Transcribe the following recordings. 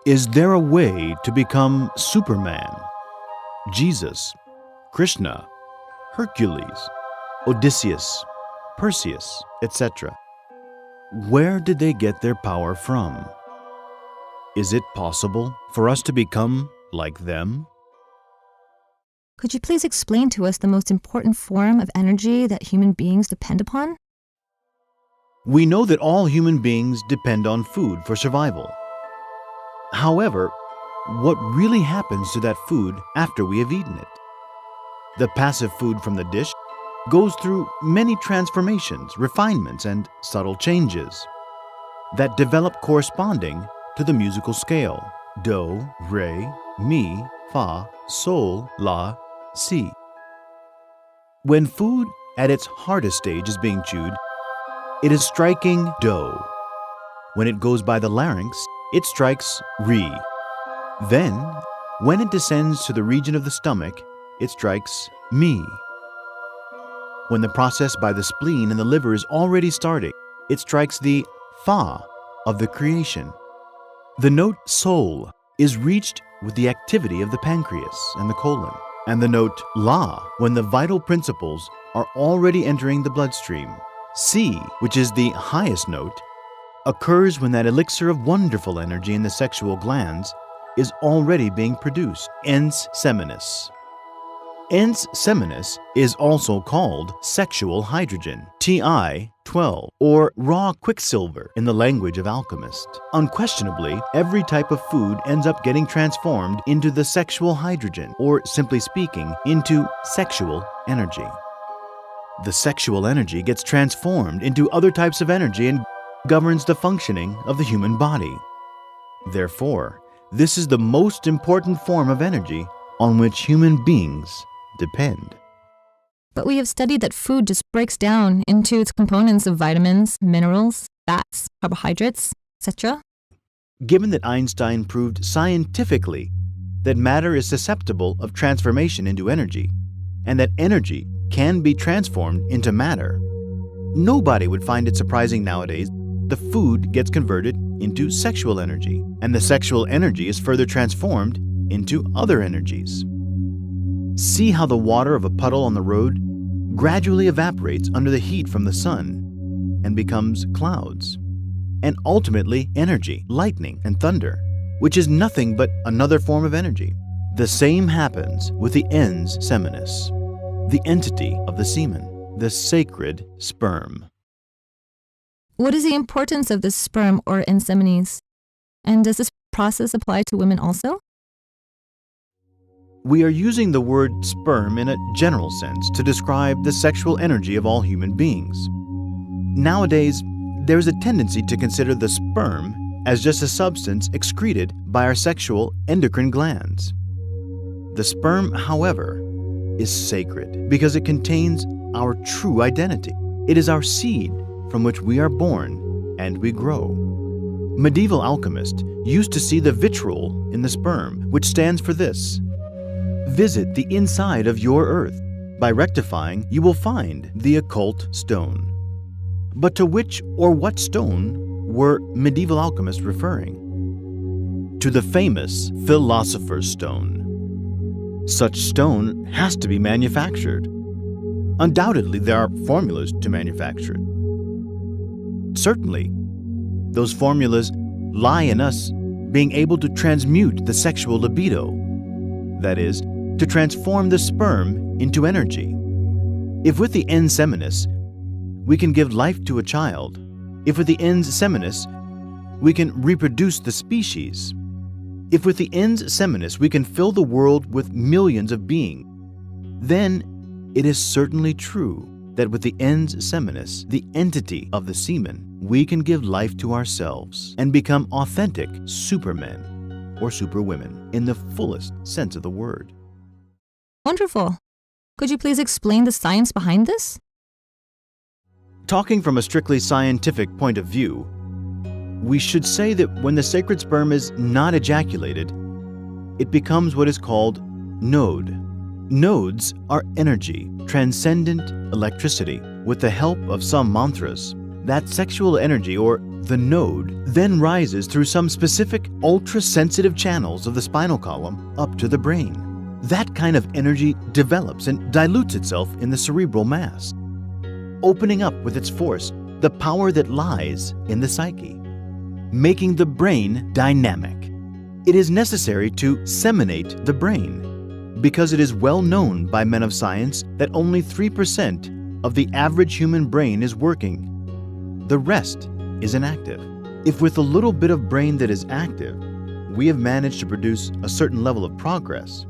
Is there a way to become Superman, Jesus, Krishna, Hercules, Odysseus, Perseus, etc.? Where did they get their power from? Is it possible for us to become like them? Could you please explain to us the most important form of energy that human beings depend upon? We know that all human beings depend on food for survival. However, what really happens to that food after we have eaten it? The passive food from the dish goes through many transformations, refinements, and subtle changes that develop corresponding to the musical scale: do, re, mi, fa, sol, la, si. When food at its hardest stage is being chewed, it is striking do. When it goes by the larynx, it strikes re. Then, when it descends to the region of the stomach, it strikes mi. When the process by the spleen and the liver is already starting, it strikes the fa of the creation. The note sol is reached with the activity of the pancreas and the colon, and the note la when the vital principles are already entering the bloodstream. Si, which is the highest note, occurs when that elixir of wonderful energy in the sexual glands is already being produced, ens seminis. Ens seminis is also called sexual hydrogen, Ti-12, or raw quicksilver in the language of alchemists. Unquestionably, every type of food ends up getting transformed into the sexual hydrogen, or simply speaking, into sexual energy. The sexual energy gets transformed into other types of energy and governs the functioning of the human body. Therefore, this is the most important form of energy on which human beings depend. But we have studied that food just breaks down into its components of vitamins, minerals, fats, carbohydrates, etc. Given that Einstein proved scientifically that matter is susceptible of transformation into energy, and that energy can be transformed into matter, nobody would find it surprising nowadays the food gets converted into sexual energy, and the sexual energy is further transformed into other energies. See how the water of a puddle on the road gradually evaporates under the heat from the sun and becomes clouds, and ultimately energy, lightning, and thunder, which is nothing but another form of energy. The same happens with the ens seminis, the entity of the semen, the sacred sperm. What is the importance of this sperm or ens seminis? And does this process apply to women also? We are using the word sperm in a general sense to describe the sexual energy of all human beings. Nowadays, there is a tendency to consider the sperm as just a substance excreted by our sexual endocrine glands. The sperm, however, is sacred because it contains our true identity. It is our seed from which we are born and we grow. Medieval alchemists used to see the vitriol in the sperm, which stands for this: visit the inside of your earth. By rectifying, you will find the occult stone. But to which or what stone were medieval alchemists referring? To the famous philosopher's stone. Such stone has to be manufactured. Undoubtedly, there are formulas to manufacture it. Certainly, those formulas lie in us being able to transmute the sexual libido, that is, to transform the sperm into energy. If with the ens seminis we can give life to a child, if with the ens seminis we can reproduce the species, if with the ens seminis we can fill the world with millions of beings, then it is certainly true that with the ens seminis, the entity of the semen, we can give life to ourselves and become authentic supermen or superwomen in the fullest sense of the word. Wonderful. Could you please explain the science behind this? Talking from a strictly scientific point of view, we should say that when the sacred sperm is not ejaculated, it becomes what is called node. Nodes are energy, transcendent electricity. With the help of some mantras, that sexual energy or The node then rises through some specific ultra-sensitive channels of the spinal column up to the brain. That kind of energy develops and dilutes itself in the cerebral mass, opening up with its force the power that lies in the psyche, making the brain dynamic. It is necessary to seminate the brain because it is well known by men of science that only 3% of the average human brain is working. The rest is inactive. If with a little bit of brain that is active, we have managed to produce a certain level of progress,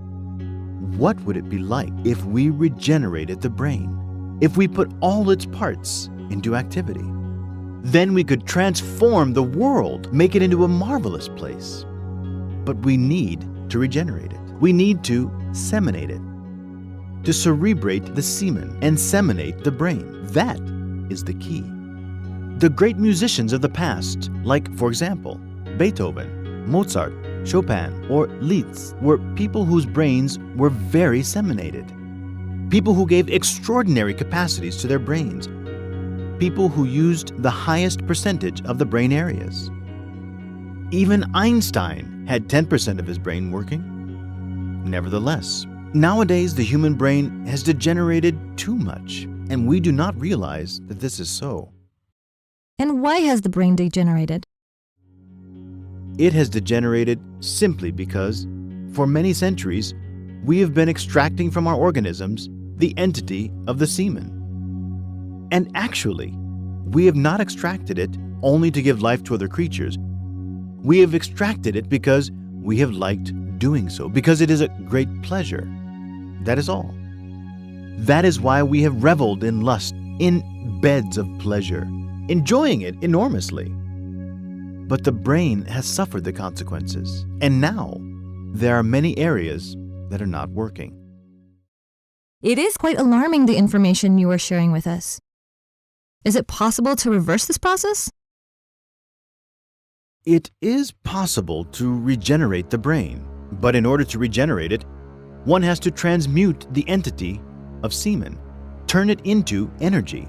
what would it be like if we regenerated the brain? If we put all its parts into activity? Then we could transform the world, make it into a marvelous place. But we need to regenerate it. We need to seminate it, to cerebrate the semen and seminate the brain. That is the key. The great musicians of the past, like, for example, Beethoven, Mozart, Chopin, or Liszt, were people whose brains were very seminated. People who gave extraordinary capacities to their brains. People who used the highest percentage of the brain areas. Even Einstein had 10% of his brain working. Nevertheless, nowadays the human brain has degenerated too much, and we do not realize that this is so. And why has the brain degenerated? It has degenerated simply because, for many centuries, we have been extracting from our organisms the entity of the semen. And actually, we have not extracted it only to give life to other creatures. We have extracted it because we have liked doing so, because it is a great pleasure. That is all. That is why we have reveled in lust, in beds of pleasure, enjoying it enormously. But the brain has suffered the consequences, and now there are many areas that are not working. It is quite alarming, the information you are sharing with us. Is it possible to reverse this process? It is possible to regenerate the brain, but in order to regenerate it, one has to transmute the entity of semen, turn it into energy.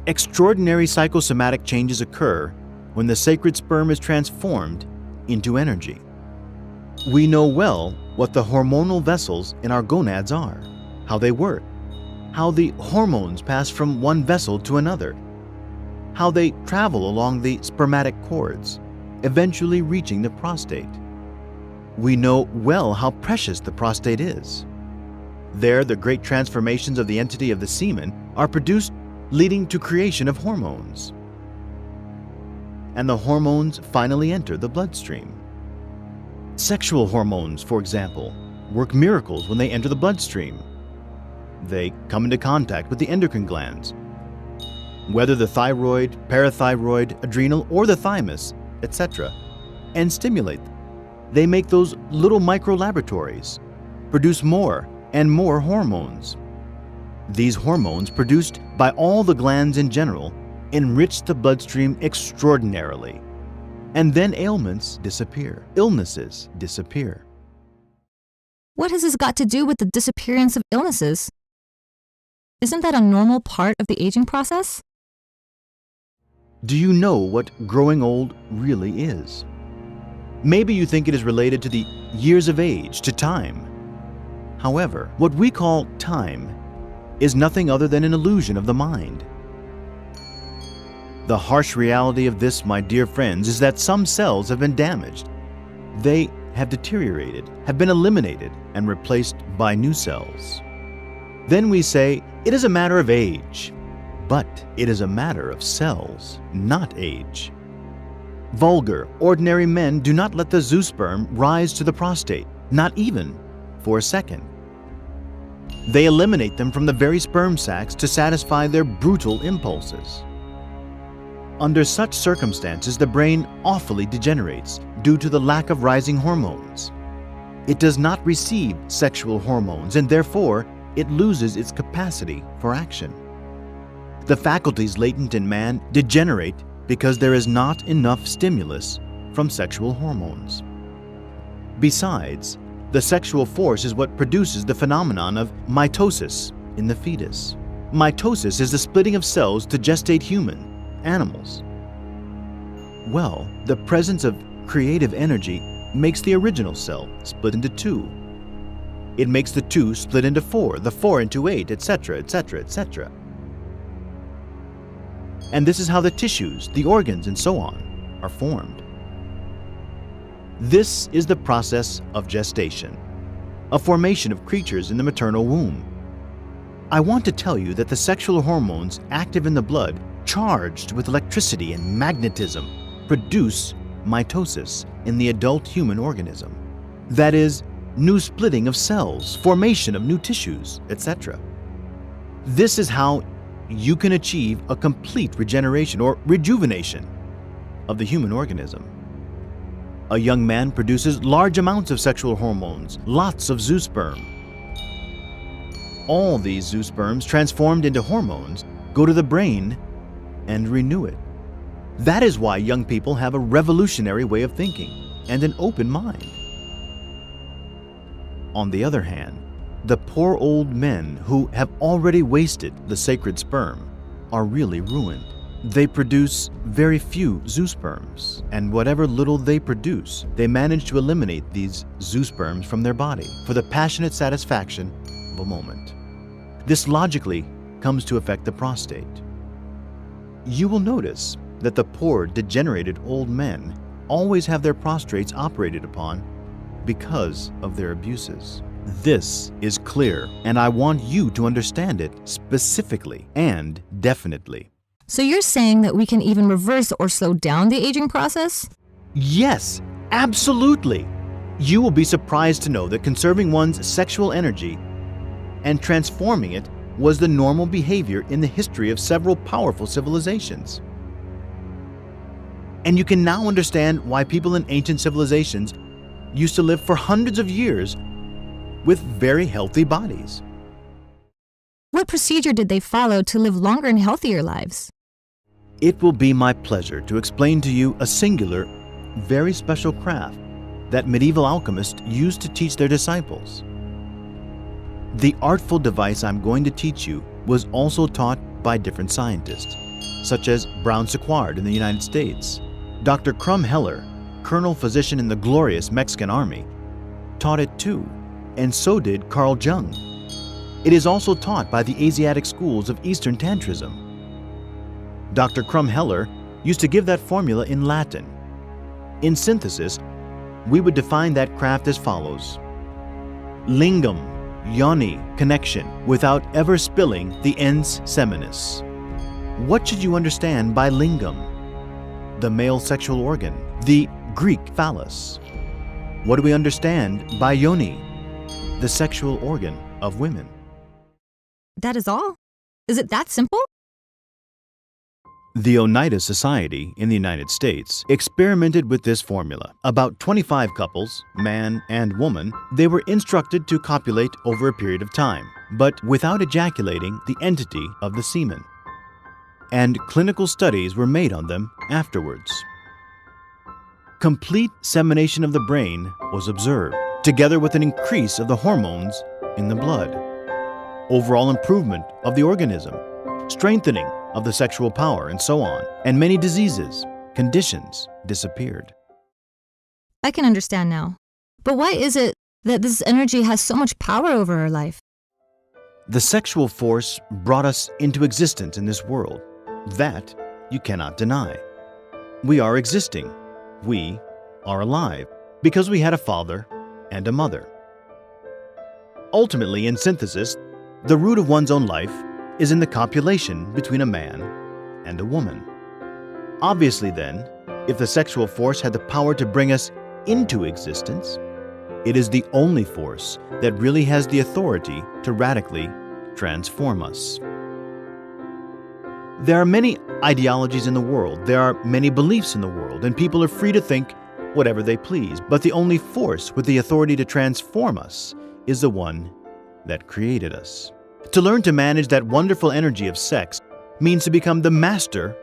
Extraordinary psychosomatic changes occur when the sacred sperm is transformed into energy. We know well what the hormonal vessels in our gonads are, how they work, how the hormones pass from one vessel to another, how they travel along the spermatic cords, eventually reaching the prostate. We know well how precious the prostate is. There, the great transformations of the entity of the semen are produced, leading to creation of hormones. And the hormones finally enter the bloodstream. Sexual hormones, for example, work miracles when they enter the bloodstream. They come into contact with the endocrine glands, whether the thyroid, parathyroid, adrenal, or the thymus, etc., and stimulate them. They make those little micro-laboratories produce more and more hormones. These hormones, produced by all the glands in general, enrich the bloodstream extraordinarily. And then ailments disappear, illnesses disappear. What has this got to do with the disappearance of illnesses? Isn't that a normal part of the aging process? Do you know what growing old really is? Maybe you think it is related to the years of age, to time. However, what we call time is nothing other than an illusion of the mind. The harsh reality of this, my dear friends, is that some cells have been damaged. They have deteriorated, have been eliminated, and replaced by new cells. Then we say, it is a matter of age. But it is a matter of cells, not age. Vulgar, ordinary men do not let the zoosperm rise to the prostate, not even for a second. They eliminate them from the very sperm sacs to satisfy their brutal impulses. Under such circumstances, the brain awfully degenerates due to the lack of rising hormones. It does not receive sexual hormones, and therefore it loses its capacity for action. The faculties latent in man degenerate because there is not enough stimulus from sexual hormones. Besides, the sexual force is what produces the phenomenon of mitosis in the fetus. Mitosis is the splitting of cells to gestate human animals. Well, the presence of creative energy makes the original cell split into two. It makes the two split into four, the four into eight, etc., etc., etc. And this is how the tissues, the organs, and so on are formed. This is the process of gestation, a formation of creatures in the maternal womb. I want to tell you that the sexual hormones active in the blood, charged with electricity and magnetism, produce mitosis in the adult human organism. That is, new splitting of cells, formation of new tissues, etc. This is how you can achieve a complete regeneration or rejuvenation of the human organism. A young man produces large amounts of sexual hormones, lots of zoosperm. All these zoosperms, transformed into hormones, go to the brain and renew it. That is why young people have a revolutionary way of thinking and an open mind. On the other hand, the poor old men who have already wasted the sacred sperm are really ruined. They produce very few zoosperms, and whatever little they produce, they manage to eliminate these zoosperms from their body for the passionate satisfaction of a moment. This logically comes to affect the prostate. You will notice that the poor, degenerated old men always have their prostrates operated upon because of their abuses. This is clear, and I want you to understand it specifically and definitely. So you're saying that we can even reverse or slow down the aging process? Yes, absolutely. You will be surprised to know that conserving one's sexual energy and transforming it was the normal behavior in the history of several powerful civilizations. And you can now understand why people in ancient civilizations used to live for hundreds of years with very healthy bodies. What procedure did they follow to live longer and healthier lives? It will be my pleasure to explain to you a singular, very special craft that medieval alchemists used to teach their disciples. The artful device I'm going to teach you was also taught by different scientists, such as Brown Sequard in the United States. Dr. Crum Heller, colonel physician in the glorious Mexican Army, taught it too, and so did Carl Jung. It is also taught by the Asiatic schools of Eastern Tantrism. Dr. Crum Heller used to give that formula in Latin. In synthesis, we would define that craft as follows: lingam, yoni, connection, without ever spilling the ens seminis. What should you understand by lingam? The male sexual organ, the Greek phallus. What do we understand by yoni? The sexual organ of women. That is all? Is it that simple? The Oneida Society in the United States experimented with this formula. About 25 couples, man and woman, they were instructed to copulate over a period of time, but without ejaculating the entity of the semen. And clinical studies were made on them afterwards. Complete semination of the brain was observed, together with an increase of the hormones in the blood, overall improvement of the organism, strengthening of the sexual power, and so on, and many diseases, conditions disappeared. I can understand now. But why is it that this energy has so much power over our life? The sexual force brought us into existence in this world. That you cannot deny. We are existing. We are alive because we had a father and a mother. Ultimately, in synthesis, the root of one's own life is in the copulation between a man and a woman. Obviously then, if the sexual force had the power to bring us into existence, it is the only force that really has the authority to radically transform us. There are many ideologies in the world, there are many beliefs in the world, and people are free to think whatever they please, but the only force with the authority to transform us is the one that created us. To learn to manage that wonderful energy of sex means to become the master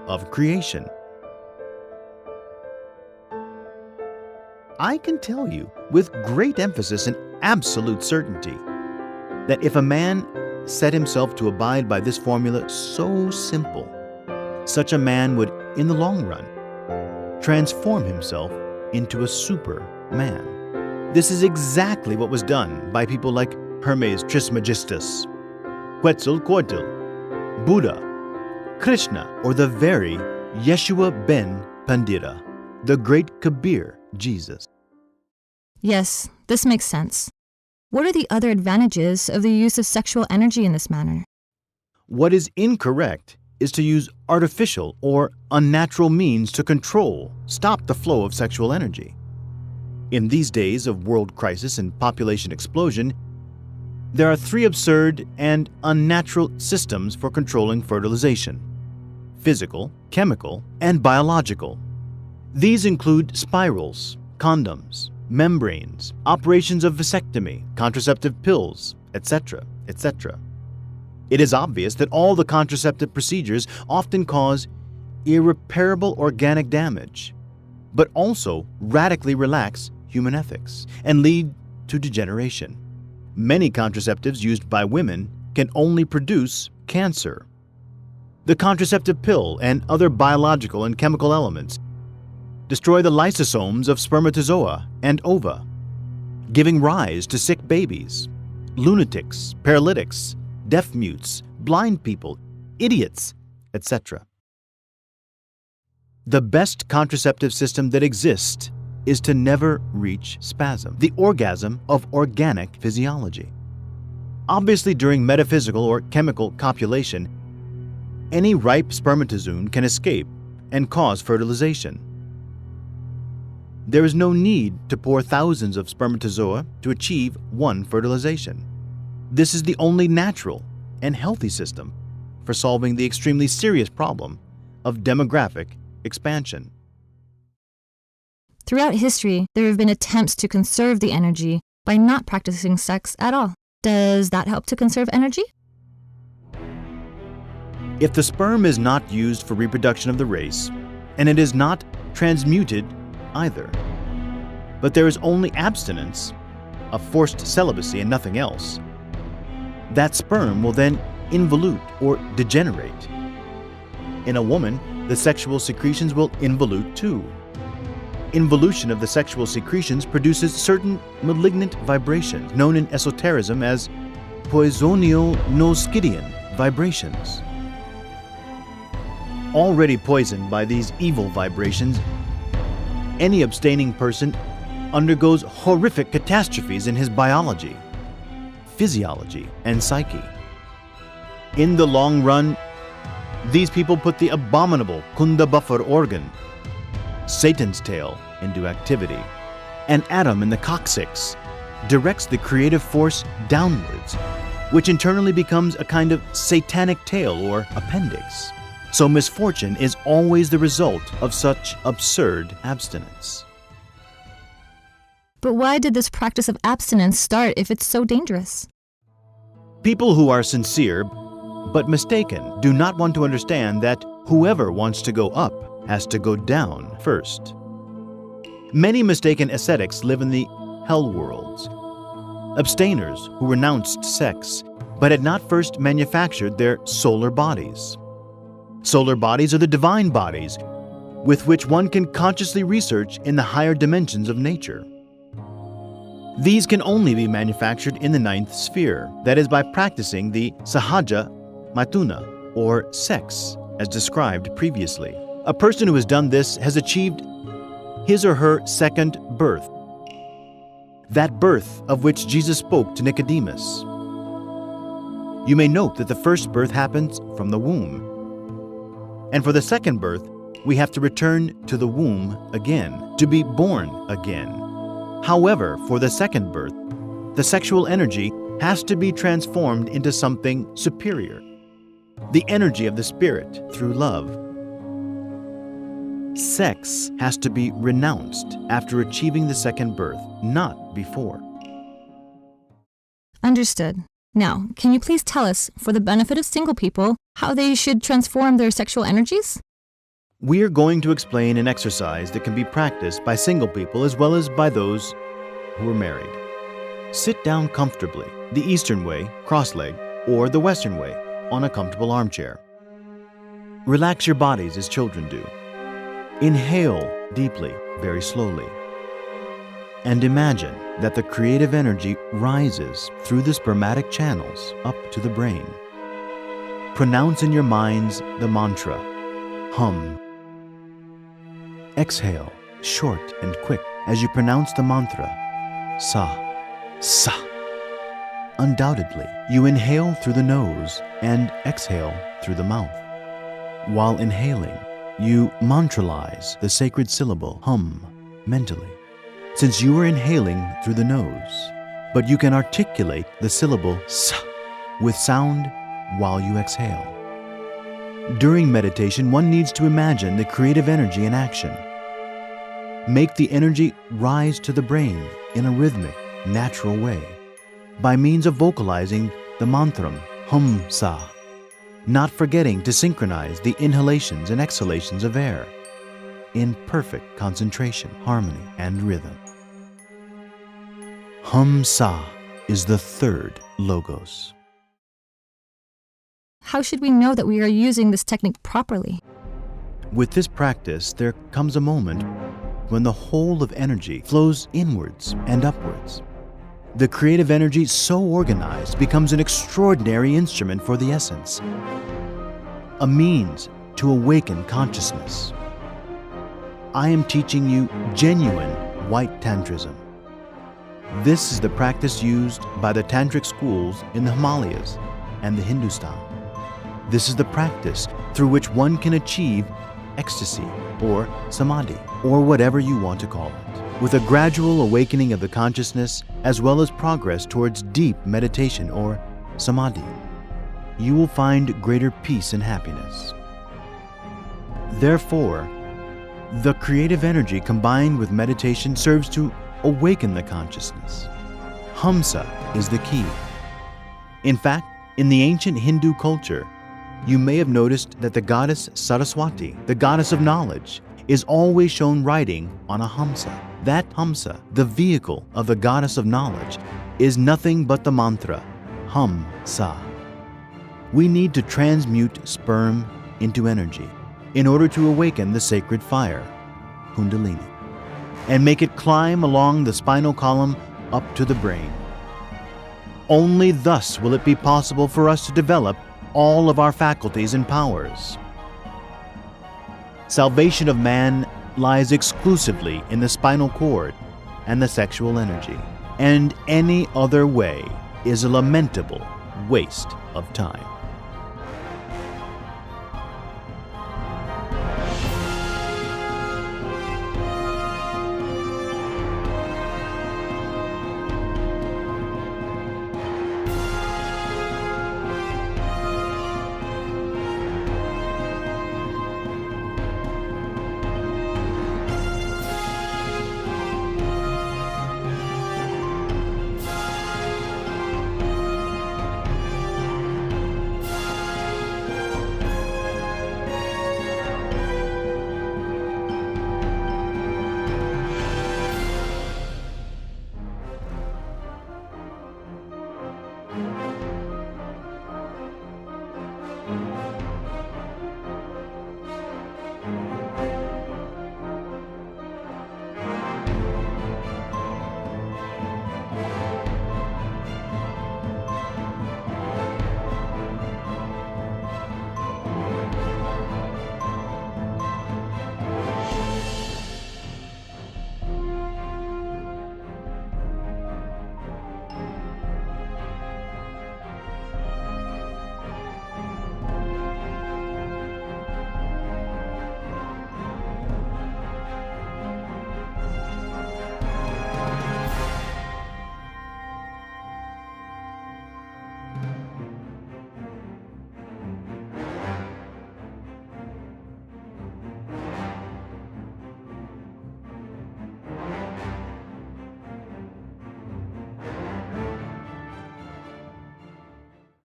of creation. I can tell you with great emphasis and absolute certainty that if a man set himself to abide by this formula so simple, such a man would, in the long run, transform himself into a superman. This is exactly what was done by people like Hermes Trismegistus, Quetzalcoatl, Buddha, Krishna, or the very Yeshua ben Pandira, the great Kabir Jesus. Yes, this makes sense. What are the other advantages of the use of sexual energy in this manner? What is incorrect is to use artificial or unnatural means to stop the flow of sexual energy. In these days of world crisis and population explosion, there are 3 absurd and unnatural systems for controlling fertilization: physical, chemical, and biological. These include spirals, condoms, membranes, operations of vasectomy, contraceptive pills, etc., etc. It is obvious that all the contraceptive procedures often cause irreparable organic damage, but also radically relax human ethics and lead to degeneration. Many contraceptives used by women can only produce cancer. The contraceptive pill and other biological and chemical elements destroy the lysosomes of spermatozoa and ova, giving rise to sick babies, lunatics, paralytics, deaf mutes, blind people, idiots, etc. The best contraceptive system that exists is to never reach spasm, the orgasm of organic physiology. Obviously, during metaphysical or chemical copulation, any ripe spermatozoon can escape and cause fertilization. There is no need to pour thousands of spermatozoa to achieve one fertilization. This is the only natural and healthy system for solving the extremely serious problem of demographic expansion. Throughout history, there have been attempts to conserve the energy by not practicing sex at all. Does that help to conserve energy? If the sperm is not used for reproduction of the race, and it is not transmuted either, but there is only abstinence, a forced celibacy and nothing else, that sperm will then involute or degenerate. In a woman, the sexual secretions will involute too. Involution of the sexual secretions produces certain malignant vibrations known in esotericism as poisonio-noscidian vibrations. Already poisoned by these evil vibrations, any abstaining person undergoes horrific catastrophes in his biology, physiology, and psyche. In the long run, these people put the abominable Kunda buffer organ, Satan's tail, into activity. An atom in the coccyx directs the creative force downwards, which internally becomes a kind of satanic tail or appendix. So misfortune is always the result of such absurd abstinence. But why did this practice of abstinence start if it's so dangerous? People who are sincere but mistaken do not want to understand that whoever wants to go up has to go down first. Many mistaken ascetics live in the hell worlds. Abstainers who renounced sex but had not first manufactured their solar bodies. Solar bodies are the divine bodies with which one can consciously research in the higher dimensions of nature. These can only be manufactured in the 9th sphere, that is by practicing the sahaja matuna, or sex, as described previously. A person who has done this has achieved his or her second birth, that birth of which Jesus spoke to Nicodemus. You may note that the first birth happens from the womb. And for the second birth, we have to return to the womb again, to be born again. However, for the second birth, the sexual energy has to be transformed into something superior, the energy of the spirit through love. Sex has to be renounced after achieving the second birth, not before. Understood. Now, can you please tell us, for the benefit of single people, how they should transform their sexual energies? We are going to explain an exercise that can be practiced by single people as well as by those who are married. Sit down comfortably, the Eastern way, cross-legged, or the Western way, on a comfortable armchair. Relax your bodies as children do. Inhale deeply, very slowly. And imagine that the creative energy rises through the spermatic channels up to the brain. Pronounce in your minds the mantra, hum. Exhale, short and quick, as you pronounce the mantra, sa, sa. Undoubtedly, you inhale through the nose and exhale through the mouth. While inhaling, you mantralize the sacred syllable hum mentally, since you are inhaling through the nose, but you can articulate the syllable sa with sound while you exhale. During meditation, one needs to imagine the creative energy in action. Make the energy rise to the brain in a rhythmic, natural way by means of vocalizing the mantra hum sa, not forgetting to synchronize the inhalations and exhalations of air in perfect concentration, harmony, and rhythm. Hum sa is the third logos. How should we know that we are using this technique properly? With this practice, there comes a moment when the whole of energy flows inwards and upwards. The creative energy so organized becomes an extraordinary instrument for the essence, a means to awaken consciousness. I am teaching you genuine white tantrism. This is the practice used by the tantric schools in the Himalayas and the Hindustan. This is the practice through which one can achieve ecstasy or samadhi, or whatever you want to call it, with a gradual awakening of the consciousness as well as progress towards deep meditation or samadhi. You will find greater peace and happiness. Therefore, the creative energy combined with meditation serves to awaken the consciousness. Hamsa is the key. In fact, in the ancient Hindu culture, you may have noticed that the goddess Saraswati, the goddess of knowledge, is always shown riding on a hamsa. That hamsa, the vehicle of the goddess of knowledge, is nothing but the mantra, hum sa. We need to transmute sperm into energy in order to awaken the sacred fire, Kundalini, and make it climb along the spinal column up to the brain. Only thus will it be possible for us to develop all of our faculties and powers. Salvation of man lies exclusively in the spinal cord and the sexual energy, and any other way is a lamentable waste of time.